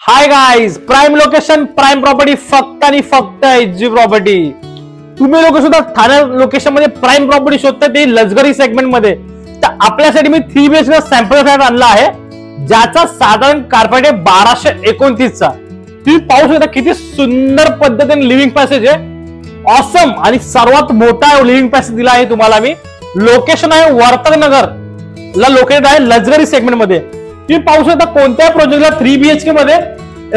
Hi guys, prime location, prime property, फक्त आणि फक्त एचजी प्रॉपर्टी. तुम्ही लोक सुद्धा ठाणे लोकेशन मध्ये प्राइम प्रॉपर्टी शोधताय, ते लक्झरी सेगमेंट मध्ये. तर आपल्यासाठी मी 3 BHK सॅम्पल फ्लॅट आणला आहे, ज्याचा साधारण कार्पेट आहे 1229 चा. तुम्ही पाहू शकता किती सुंदर पद्धतीने लिव्हिंग पॅसेज आहे. ऑसम आणि सर्वात मोठा लिव्हिंग पॅसेज दिला आहे तुम्हाला मी. लोकेशन आहे वर्तकनगर ला लोकेटेड आहे, लक्झरी सेगमेंट मध्ये. तुम्ही पाहू शकता कोणत्या प्रोजेक्टला 3 BHK मध्ये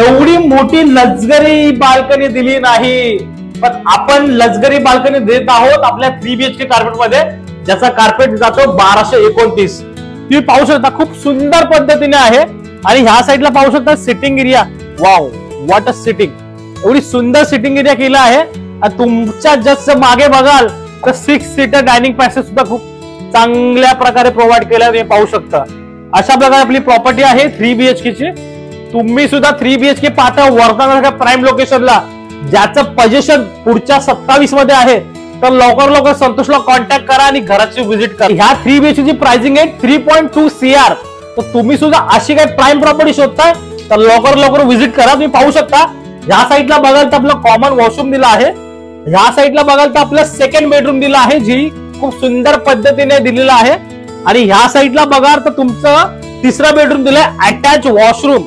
एवढी मोठी लक्झरी बाल्कनी दिली नाही, पण आपण लक्झरी बाल्कनी देत आहोत आपल्या 3 BHK कार्पेट मध्ये, ज्याचा कार्पेट जातो 1229. तुम्ही पाहू शकता खूप सुंदर पद्धतीने आहे. आणि ह्या साईडला पाहू शकता sitting area. Wow, what a sitting. एवढी सुंदर सिटिंग एरिया केला आहे. तुमच्या जस्ट मागे बघाल तर 6 सीटर डायनिंग पॅसेज सुद्धा खूप चांगल्या प्रकारे प्रोव्हाइड केला, तुम्ही पाहू शकता. अशा प्रकारे आपली प्रॉपर्टी आहे 3 BHK ची. तुम्ही सुद्धा 3 BHK पाहता वर्तकनगर प्राइम लोकेशनला, ज्याचं पोझिशन पुढच्या 27 मध्ये आहे. तर लवकर संतोषला कॉन्टॅक्ट करा आणि घराची व्हिजिट करा. ह्या 3 BHK ची प्राइसिंग आहे 3.2 CR. तर तुम्ही सुद्धा अशी काही प्राइम प्रॉपर्टी शोधताय तर लवकर व्हिजिट करा. तुम्ही पाहू शकता ह्या साईडला बघाल तर आपलं कॉमन वॉशरूम दिला आहे. ह्या साईडला बघाल तर आपलं सेकंड बेडरूम दिला आहे, जी खूप सुंदर पद्धतीने दिलेला आहे. आणि ह्या साईडला बघा तर तुमचं तिसरा बेडरूम दिलाय, अटॅच वॉशरूम.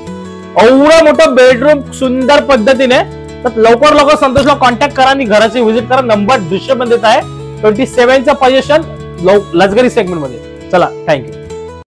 एवढं मोठं बेडरूम सुंदर पद्धतीने. तर लवकर संतोषला कॉन्टॅक्ट करा आणि घराची व्हिजिट करा. नंबर दृश्य पण देत आहे 27 चा पोझिशन लक्झरी सेगमेंट मध्ये. चला, थँक्यू.